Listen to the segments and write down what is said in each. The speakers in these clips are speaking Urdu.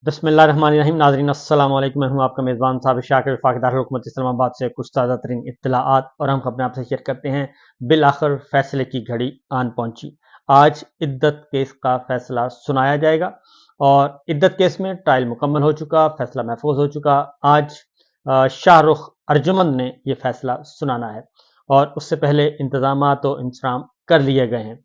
بسم اللہ الرحمن الرحیم۔ ناظرین السلام علیکم، میں ہوں آپ کا میزبان صاحب شاکر وفاق دارالحکومت اسلام آباد سے کچھ تازہ ترین اطلاعات اور ہم اپنے آپ سے شیئر کرتے ہیں۔ بالآخر فیصلے کی گھڑی آن پہنچی۔ آج عدت کیس کا فیصلہ سنایا جائے گا اور عدت کیس میں ٹرائل مکمل ہو چکا، فیصلہ محفوظ ہو چکا۔ آج شاہ رخ ارجمند نے یہ فیصلہ سنانا ہے اور اس سے پہلے انتظامات و انتظام کر لیے گئے ہیں۔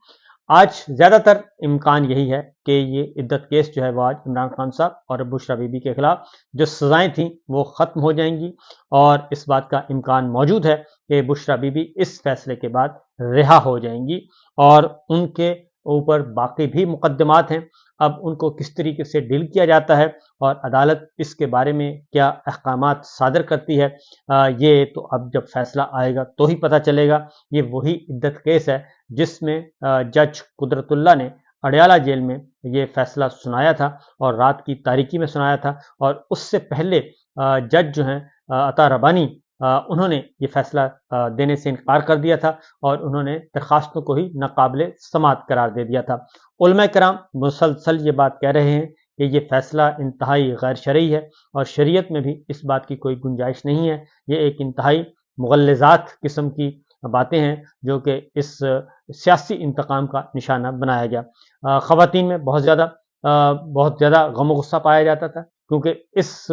آج زیادہ تر امکان یہی ہے کہ یہ عدت کیس جو ہے وہ آج عمران خان صاحب اور بشریٰ بی بی کے خلاف جو سزائیں تھیں وہ ختم ہو جائیں گی، اور اس بات کا امکان موجود ہے کہ بشریٰ بی بی اس فیصلے کے بعد رہا ہو جائیں گی، اور ان کے اوپر باقی بھی مقدمات ہیں۔ اب ان کو کس طریقے سے ڈیل کیا جاتا ہے اور عدالت اس کے بارے میں کیا احکامات صادر کرتی ہے، یہ تو اب جب فیصلہ آئے گا تو ہی پتہ چلے گا۔ یہ وہی عدت کیس ہے جس میں جج قدرت اللہ نے اڈیالہ جیل میں یہ فیصلہ سنایا تھا اور رات کی تاریکی میں سنایا تھا، اور اس سے پہلے جج جو ہیں عطا ربانی، انہوں نے یہ فیصلہ دینے سے انکار کر دیا تھا اور انہوں نے درخواستوں کو ہی ناقابل سماعت قرار دے دیا تھا۔ علماء کرام مسلسل یہ بات کہہ رہے ہیں کہ یہ فیصلہ انتہائی غیر شرعی ہے اور شریعت میں بھی اس بات کی کوئی گنجائش نہیں ہے۔ یہ ایک انتہائی مغلظات قسم کی باتیں ہیں جو کہ اس سیاسی انتقام کا نشانہ بنایا گیا۔ خواتین میں بہت زیادہ غم و غصہ پایا جاتا تھا، کیونکہ اس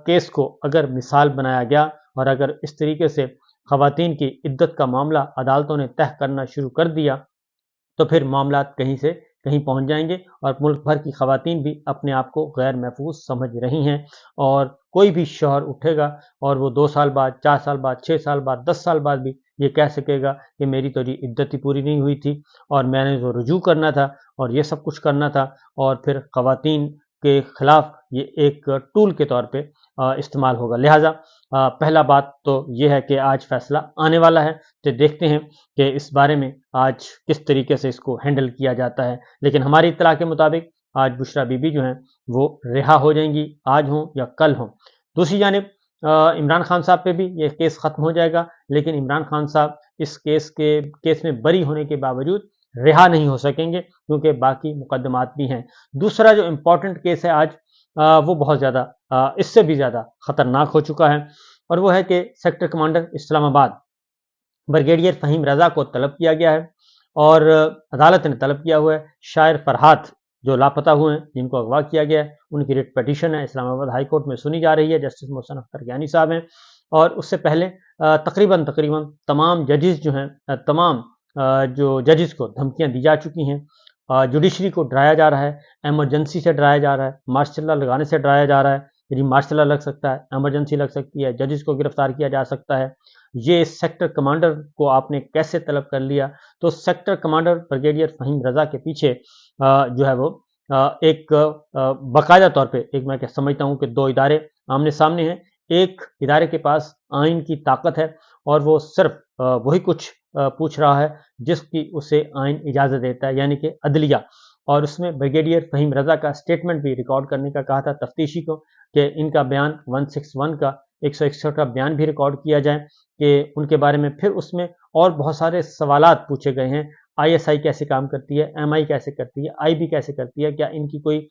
کیس کو اگر مثال بنایا گیا اور اگر اس طریقے سے خواتین کی عدت کا معاملہ عدالتوں نے طے کرنا شروع کر دیا تو پھر معاملات کہیں سے کہیں پہنچ جائیں گے، اور ملک بھر کی خواتین بھی اپنے آپ کو غیر محفوظ سمجھ رہی ہیں، اور کوئی بھی شوہر اٹھے گا اور وہ 2 سال بعد، 4 سال بعد، 6 سال بعد، 10 سال بعد بھی یہ کہہ سکے گا کہ میری تو جی عدت ہی پوری نہیں ہوئی تھی اور میں نے تو رجوع کرنا تھا اور یہ سب کچھ کرنا تھا، اور پھر خواتین کے خلاف یہ ایک ٹول کے طور پہ استعمال ہوگا۔ لہٰذا پہلا بات تو یہ ہے کہ آج فیصلہ آنے والا ہے، تو دیکھتے ہیں کہ اس بارے میں آج کس طریقے سے اس کو ہینڈل کیا جاتا ہے۔ لیکن ہماری اطلاع کے مطابق آج بشریٰ بی بی جو ہیں وہ رہا ہو جائیں گی، آج ہوں یا کل ہوں۔ دوسری جانب عمران خان صاحب پہ بھی یہ کیس ختم ہو جائے گا، لیکن عمران خان صاحب اس کیس میں بری ہونے کے باوجود رہا نہیں ہو سکیں گے، کیونکہ باقی مقدمات بھی ہیں۔ دوسرا جو امپورٹنٹ کیس ہے آج، وہ بہت زیادہ اس سے بھی زیادہ خطرناک ہو چکا ہے، اور وہ ہے کہ سیکٹر کمانڈر اسلام آباد بریگیڈیئر فہیم رضا کو طلب کیا گیا ہے، اور عدالت نے طلب کیا ہوا ہے۔ شاعر فرحات جو لاپتہ ہوئے ہیں، جن کو اغوا کیا گیا ہے، ان کی ریٹ پیٹیشن ہے، اسلام آباد ہائی کورٹ میں سنی جا رہی ہے۔ جسٹس محسن اختر گیانی صاحب ہیں، اور اس سے پہلے تقریباً تمام ججز جو ہیں، تمام جو ججز کو دھمکیاں دی جا چکی ہیں۔ جوڈیشری کو ڈرایا جا رہا ہے، ایمرجنسی سے ڈرایا جا رہا ہے، مارشل لا لگانے سے ڈرایا جا رہا ہے، یعنی مارشل لا لگ سکتا ہے، ایمرجنسی لگ سکتی ہے، ججز کو گرفتار کیا جا سکتا ہے۔ یہ سیکٹر کمانڈر کو آپ نے کیسے طلب کر لیا؟ تو سیکٹر کمانڈر بریگیڈیئر فہیم رضا کے پیچھے جو ہے وہ ایک باقاعدہ طور پہ ایک میں سمجھتا ہوں کہ 2 ادارے آمنے سامنے ہیں۔ ایک ادارے کے پاس آئین کی طاقت ہے اور وہ صرف وہی کچھ پوچھ رہا ہے جس کی اسے آئین اجازت دیتا ہے، یعنی کہ عدلیہ، اور اس میں بریگیڈیئر فہیم رضا کا سٹیٹمنٹ بھی ریکارڈ کرنے کا کہا تھا تفتیشی کو کہ ان کا بیان 161 کا 161 کا بیان بھی ریکارڈ کیا جائے کہ ان کے بارے میں۔ پھر اس میں اور بہت سارے سوالات پوچھے گئے ہیں، آئی ایس آئی کیسے کام کرتی ہے، ایم آئی کیسے کرتی ہے، آئی بی کیسے کرتی ہے، کیا ان کی کوئی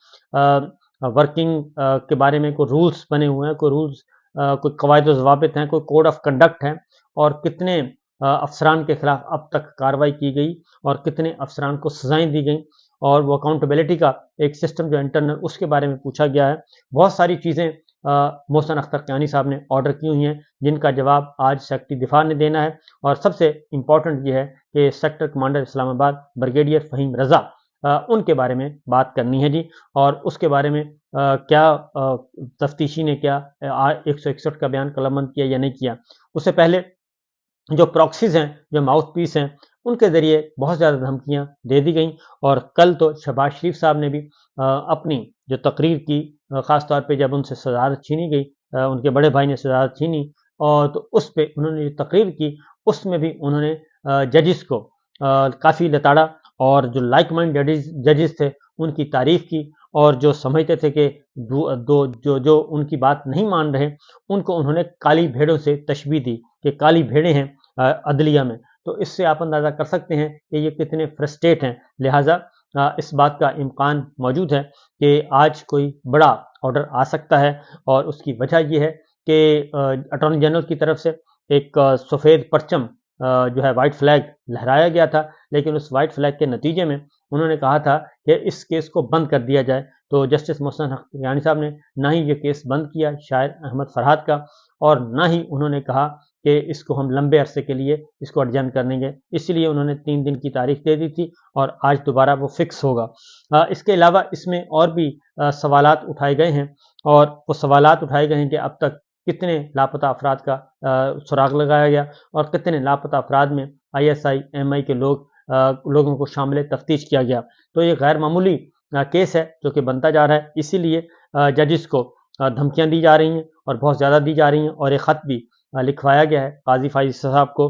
ورکنگ کے بارے میں کوئی رولز بنے ہوئے ہیں، کوئی رولز، کوئی قواعد و ضوابط ہیں، کوئی کوڈ آف کنڈکٹ ہے، اور کتنے افسران کے خلاف اب تک کارروائی کی گئی اور کتنے افسران کو سزائیں دی گئیں، اور وہ اکاؤنٹیبلٹی کا ایک سسٹم جو انٹرنل، اس کے بارے میں پوچھا گیا ہے۔ بہت ساری چیزیں محسن اختر گیانی صاحب نے آرڈر کی ہوئی ہیں جن کا جواب آج سیکرٹری دفاع نے دینا ہے، اور سب سے امپورٹنٹ یہ ہے کہ سیکٹر کمانڈر اسلام آباد بریگیڈیئر فہیم رضا، ان کے بارے میں بات کرنی ہے جی، اور اس کے بارے میں کیا تفتیشی نے کیا 161 کا بیان قلمبند کیا یا نہیں کیا۔ اس سے پہلے جو پراکسیز ہیں، جو ماؤتھ پیس ہیں، ان کے ذریعے بہت زیادہ دھمکیاں دے دی گئیں، اور کل تو شہباز شریف صاحب نے بھی اپنی جو تقریر کی، خاص طور پہ جب ان سے صدارت چھینی گئی، ان کے بڑے بھائی نے صدارت چھینی، اور تو اس پہ انہوں نے جو تقریر کی اس میں بھی انہوں نے ججز کو کافی لتاڑا، اور جو لائک مائنڈ ججز تھے ان کی تعریف کی، اور جو سمجھتے تھے کہ جو ان کی بات نہیں مان رہے ان کو انہوں نے کالی بھیڑوں سے تشبیہ دی کہ کالی بھیڑیں ہیں عدلیہ میں۔ تو اس سے آپ اندازہ کر سکتے ہیں کہ یہ کتنے فرسٹریٹ ہیں۔ لہٰذا اس بات کا امکان موجود ہے کہ آج کوئی بڑا آرڈر آ سکتا ہے، اور اس کی وجہ یہ ہے کہ اٹارنی جنرل کی طرف سے ایک سفید پرچم جو ہے وائٹ فلیگ لہرایا گیا تھا، لیکن اس وائٹ فلیگ کے نتیجے میں انہوں نے کہا تھا کہ اس کیس کو بند کر دیا جائے۔ تو جسٹس محسن حقانی صاحب نے نہ ہی یہ کیس بند کیا شاعر احمد فرحات کا، اور نہ ہی انہوں نے کہا کہ اس کو ہم لمبے عرصے کے لیے اس کو ایڈجرن کریں گے، اس لیے انہوں نے 3 دن کی تاریخ دے دی تھی، اور آج دوبارہ وہ فکس ہوگا۔ اس کے علاوہ اس میں اور بھی سوالات اٹھائے گئے ہیں، اور وہ سوالات اٹھائے گئے ہیں کہ اب تک کتنے لاپتہ افراد کا سراغ لگایا گیا، اور کتنے لاپتہ افراد میں ISI MI کے لوگوں کو شامل تفتیش کیا گیا۔ تو یہ غیر معمولی کیس ہے جو کہ بنتا جا رہا ہے، اسی لیے ججز کو دھمکیاں دی جا رہی ہیں، اور بہت زیادہ دی جا رہی ہیں، اور ایک خط بھی لکھوایا گیا ہے قاضی فائز صاحب کو،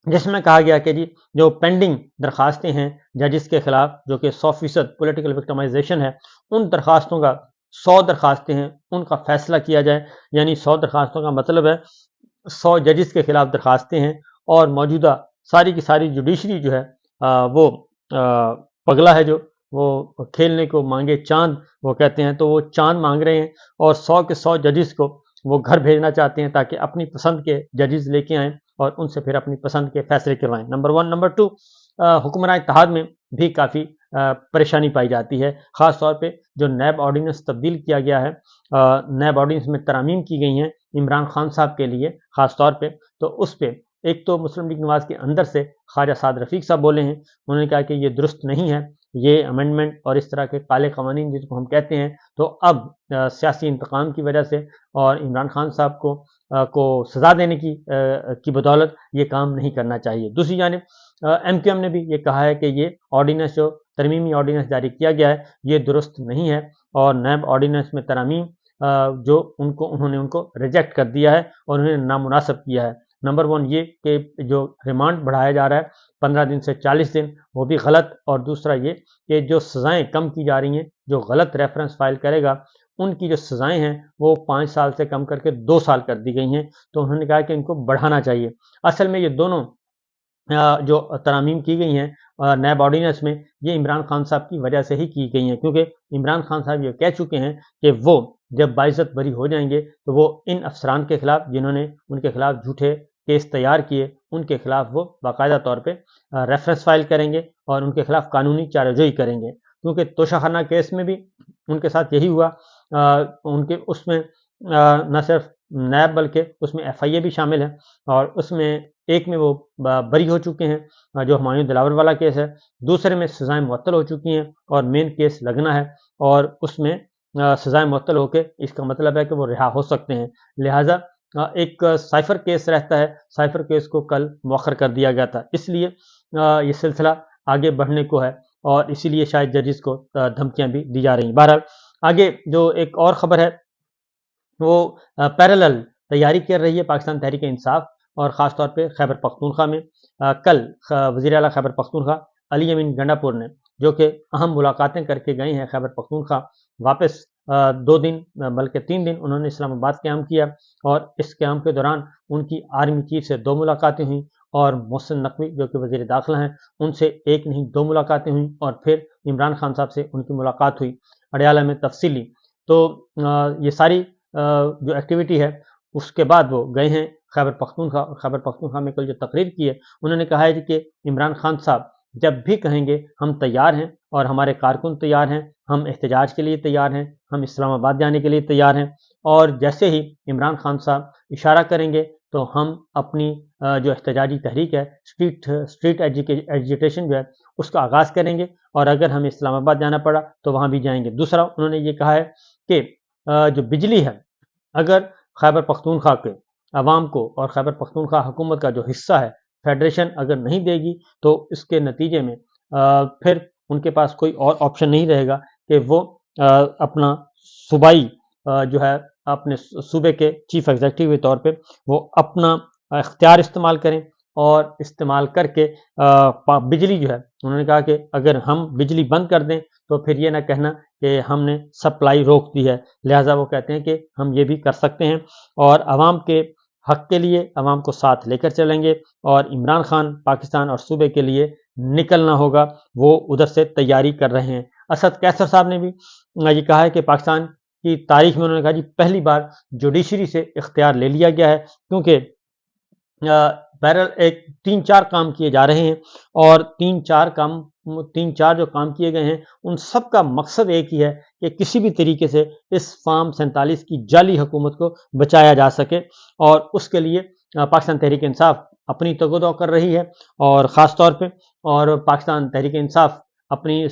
جس میں کہا گیا کہ جی جو پینڈنگ درخواستیں ہیں ججز کے خلاف، جو کہ 100% پولیٹیکل وکٹمائزیشن ہے، ان درخواستوں کا 100 درخواستیں ہیں ان کا فیصلہ کیا جائے، یعنی 100 درخواستوں کا مطلب ہے 100 ججز کے خلاف درخواستیں ہیں، اور موجودہ ساری کی ساری جوڈیشری جو ہے وہ پگلا ہے، جو وہ کھیلنے کو مانگے چاند وہ کہتے ہیں، تو وہ چاند مانگ رہے ہیں، اور 100 کے 100 ججز کو وہ گھر بھیجنا چاہتے ہیں تاکہ اپنی پسند کے ججز لے کے آئیں اور ان سے پھر اپنی پسند کے فیصلے کروائیں۔ نمبر 1۔ نمبر 2، حکمران اتحاد میں بھی کافی پریشانی پائی جاتی ہے، خاص طور پہ جو نیب آرڈیننس تبدیل کیا گیا ہے، نیب آرڈیننس میں ترامیم کی گئی ہیں عمران خان صاحب کے لیے خاص طور پہ، تو اس پہ ایک تو مسلم لیگ نواز کے اندر سے خواجہ سعد رفیق صاحب بولے ہیں، انہوں نے کہا کہ یہ درست نہیں ہے، یہ امینڈمنٹ اور اس طرح کے کالے قوانین جس کو ہم کہتے ہیں، تو اب سیاسی انتقام کی وجہ سے اور عمران خان صاحب کو سزا دینے کی بدولت یہ کام نہیں کرنا چاہیے۔ دوسری جانب MQM نے بھی یہ کہا ہے کہ یہ آرڈیننس جو ترمیمی آرڈیننس جاری کیا گیا ہے یہ درست نہیں ہے، اور نیب آرڈیننس میں ترامیم جو انہوں نے ان کو ریجیکٹ کر دیا ہے اور انہوں نے نامناسب کیا ہے۔ نمبر 1 یہ کہ جو ریمانڈ بڑھایا جا رہا ہے 15 دن سے 40 دن، وہ بھی غلط، اور دوسرا یہ کہ جو سزائیں کم کی جا رہی ہیں، جو غلط ریفرنس فائل کرے گا ان کی جو سزائیں ہیں وہ 5 سال سے کم کر کے 2 سال کر دی گئی ہیں، تو انہوں نے کہا کہ ان کو بڑھانا چاہیے۔ اصل میں یہ دونوں جو ترامیم کی گئی ہیں نیب آرڈیننس میں، یہ عمران خان صاحب کی وجہ سے ہی کی گئی ہیں، کیونکہ عمران خان صاحب یہ کہہ چکے ہیں کہ وہ جب باعزت بری ہو جائیں گے تو وہ ان افسران کے خلاف جنہوں نے ان کے خلاف جھوٹے کیس تیار کیے، ان کے خلاف وہ باقاعدہ طور پہ ریفرنس فائل کریں گے اور ان کے خلاف قانونی چارہ جوئی کریں گے، کیونکہ توشہ خانہ کیس میں بھی ان کے ساتھ یہی ہوا، ان کے اس میں نہ صرف نیب بلکہ اس میں FIA بھی شامل ہے، اور اس میں ایک میں وہ بری ہو چکے ہیں جو ہمایوں دلاور والا کیس ہے، دوسرے میں سزائیں معطل ہو چکی ہیں اور مین کیس لگنا ہے، اور اس میں سزائیں معطل ہو کے اس کا مطلب ہے کہ وہ رہا ہو سکتے ہیں، لہٰذا ایک سائفر کیس رہتا ہے، سائفر کیس کو کل مؤخر کر دیا گیا تھا، اس لیے یہ سلسلہ آگے بڑھنے کو ہے، اور اسی لیے شاید ججز کو دھمکیاں بھی دی جا رہی ہیں۔ بہرحال آگے جو ایک اور خبر ہے وہ پیرالل تیاری کر رہی ہے پاکستان تحریک انصاف، اور خاص طور پہ خیبر پختونخوا میں کل وزیر اعلیٰ خیبر پختونخوا علی امین گنڈا پور نے جو کہ اہم ملاقاتیں کر کے گئے ہیں خیبر پختونخوا، واپس 2 دن بلکہ 3 دن انہوں نے اسلام آباد قیام کیا، اور اس قیام کے دوران ان کی آرمی چیف سے 2 ملاقاتیں ہوئیں، اور محسن نقوی جو کہ وزیر داخلہ ہیں ان سے 1 نہیں 2 ملاقاتیں ہوئیں، اور پھر عمران خان صاحب سے ان کی ملاقات ہوئی اڈیالہ میں تفصیلی۔ تو یہ ساری جو ایکٹیویٹی ہے اس کے بعد وہ گئے ہیں خیبر پختونخوا، اور خیبر پختونخوا میں کل جو تقریر کی ہے انہوں نے کہا ہے کہ عمران خان صاحب جب بھی کہیں گے ہم تیار ہیں، اور ہمارے کارکن تیار ہیں، ہم احتجاج کے لیے تیار ہیں، ہم اسلام آباد جانے کے لیے تیار ہیں، اور جیسے ہی عمران خان صاحب اشارہ کریں گے تو ہم اپنی جو احتجاجی تحریک ہے اسٹریٹ ایجیٹیشن جو ہے اس کا آغاز کریں گے، اور اگر ہمیں اسلام آباد جانا پڑا تو وہاں بھی جائیں گے۔ دوسرا انہوں نے یہ کہا ہے کہ جو بجلی ہے اگر خیبر پختونخوا کے عوام کو اور خیبر پختونخوا حکومت کا جو حصہ ہے فیڈریشن اگر نہیں دے گی تو اس کے نتیجے میں پھر ان کے پاس کوئی اور آپشن نہیں رہے گا کہ وہ اپنا صوبائی جو ہے اپنے صوبے کے چیف ایگزیکٹو کے طور پہ وہ اپنا اختیار استعمال کریں، اور استعمال کر کے بجلی جو ہے انہوں نے کہا کہ اگر ہم بجلی بند کر دیں تو پھر یہ نہ کہنا کہ ہم نے سپلائی روک دی ہے، لہٰذا وہ کہتے ہیں کہ ہم یہ بھی کر سکتے ہیں، اور عوام کے حق کے لیے عوام کو ساتھ لے کر چلیں گے، اور عمران خان پاکستان اور صوبے کے لیے نکلنا ہوگا وہ ادھر سے تیاری کر رہے ہیں۔ اسد کیسر صاحب نے بھی یہ کہا ہے کہ پاکستان کی تاریخ میں انہوں نے کہا جی پہلی بار جوڈیشری سے اختیار لے لیا گیا ہے، کیونکہ بہرحال ایک 3-4 کام کیے جا رہے ہیں، اور 3-4 جو کام کیے گئے ہیں ان سب کا مقصد ایک ہی ہے کہ کسی بھی طریقے سے اس فارم 47 کی جعلی حکومت کو بچایا جا سکے، اور اس کے لیے پاکستان تحریک انصاف اپنی تگ و دو کر رہی ہے، اور خاص طور پہ اور پاکستان تحریک انصاف اپنی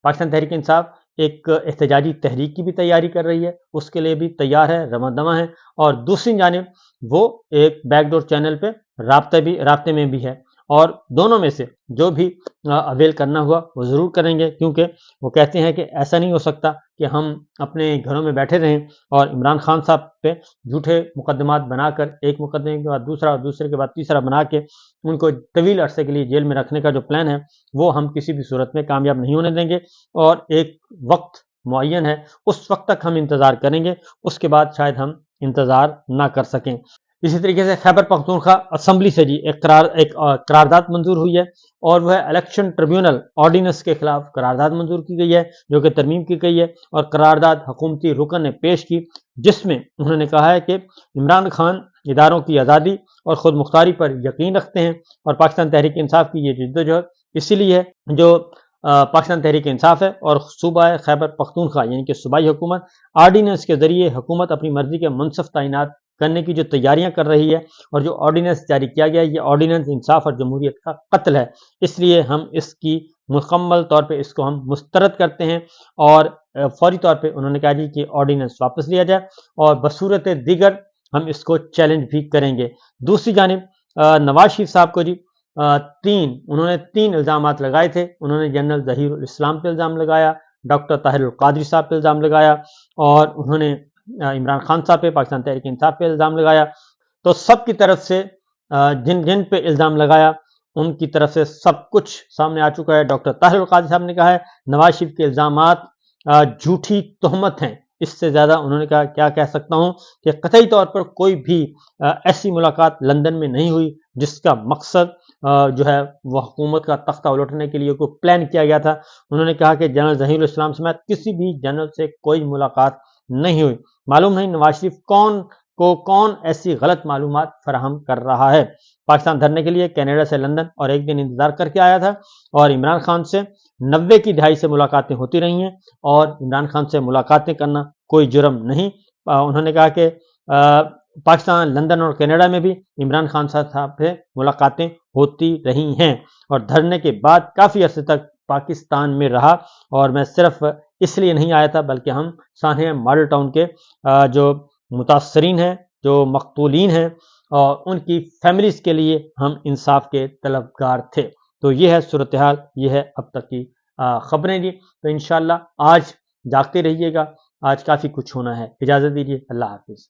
پاکستان تحریک انصاف ایک احتجاجی تحریک کی بھی تیاری کر رہی ہے، اس کے لیے بھی تیار ہے، رواں دواں ہے، اور دوسری جانب وہ ایک بیک ڈور چینل پہ رابطے میں بھی ہے، اور دونوں میں سے جو بھی اویل کرنا ہوا وہ ضرور کریں گے، کیونکہ وہ کہتے ہیں کہ ایسا نہیں ہو سکتا کہ ہم اپنے گھروں میں بیٹھے رہیں اور عمران خان صاحب پہ جھوٹے مقدمات بنا کر ایک مقدمے کے بعد دوسرا اور دوسرے کے بعد تیسرا بنا کے ان کو طویل عرصے کے لیے جیل میں رکھنے کا جو پلان ہے وہ ہم کسی بھی صورت میں کامیاب نہیں ہونے دیں گے، اور ایک وقت معین ہے اس وقت تک ہم انتظار کریں گے، اس کے بعد شاید ہم انتظار نہ کر سکیں۔ اسی طریقے سے خیبر پختونخوا اسمبلی سے جی ایک قرارداد منظور ہوئی ہے، اور وہ ہے الیکشن ٹریبیونل آرڈیننس کے خلاف قرارداد منظور کی گئی ہے، جو کہ ترمیم کی گئی ہے، اور قرارداد حکومتی رکن نے پیش کی، جس میں انہوں نے کہا ہے کہ عمران خان اداروں کی آزادی اور خود مختاری پر یقین رکھتے ہیں، اور پاکستان تحریک انصاف کی یہ جدوجہد اسی لیے ہے جو پاکستان تحریک انصاف ہے اور صوبہ خیبر پختونخوا یعنی کہ صوبائی حکومت آرڈیننس کے ذریعے حکومت اپنی مرضی کے منصف تعینات کرنے کی جو تیاریاں کر رہی ہے، اور جو آرڈیننس جاری کیا گیا ہے یہ آرڈیننس انصاف اور جمہوریت کا قتل ہے، اس لیے ہم اس کی مکمل طور پہ اس کو ہم مسترد کرتے ہیں، اور فوری طور پہ انہوں نے کہا جی کہ آرڈیننس واپس لیا جائے، اور بصورت دیگر ہم اس کو چیلنج بھی کریں گے۔ دوسری جانب نواز شریف صاحب کو جی انہوں نے 3 الزامات لگائے تھے، انہوں نے جنرل ظہیر الاسلام پہ الزام لگایا، ڈاکٹر طاہر القادری صاحب پہ الزام لگایا، اور انہوں نے عمران خان صاحب پہ پاکستان تحریک انصاف پہ الزام لگایا۔ تو سب کی طرف سے جن پہ الزام لگایا ان کی طرف سے سب کچھ سامنے آ چکا ہے۔ ڈاکٹر طاہر القادری صاحب نے کہا ہے نواز شریف کے الزامات جھوٹی تہمت ہیں، اس سے زیادہ انہوں نے کہا کیا کہہ سکتا ہوں کہ قطعی طور پر کوئی بھی ایسی ملاقات لندن میں نہیں ہوئی جس کا مقصد جو ہے وہ حکومت کا تختہ الٹنے کے لیے کوئی پلان کیا گیا تھا۔ انہوں نے کہا کہ جنرل ظہیر الاسلام سمیت کسی بھی جنرل سے کوئی ملاقات نہیں ہوئی۔ معلوم نہیں نواز شریف کون ایسی غلط معلومات فراہم کر رہا ہے۔ پاکستان دھرنے کے لیے کینیڈا سے لندن اور ایک دن انتظار کر کے آیا تھا، اور عمران خان سے 90 کی دہائی سے ملاقاتیں ہوتی رہی ہیں، اور عمران خان سے ملاقاتیں کرنا کوئی جرم نہیں۔ انہوں نے کہا کہ پاکستان، لندن اور کینیڈا میں بھی عمران خان صاحب سے ملاقاتیں ہوتی رہی ہیں، اور دھرنے کے بعد کافی عرصے تک پاکستان میں رہا، اور میں صرف اس لیے نہیں آیا تھا بلکہ ہم سانحہ ماڈل ٹاؤن کے جو متاثرین ہیں، جو مقتولین ہیں، اور ان کی فیملیز کے لیے ہم انصاف کے طلبگار تھے۔ تو یہ ہے صورتحال، یہ ہے اب تک کی خبریں جی۔ تو انشاءاللہ آج جاگتے رہیے گا، آج کافی کچھ ہونا ہے۔ اجازت دیجیے، اللہ حافظ۔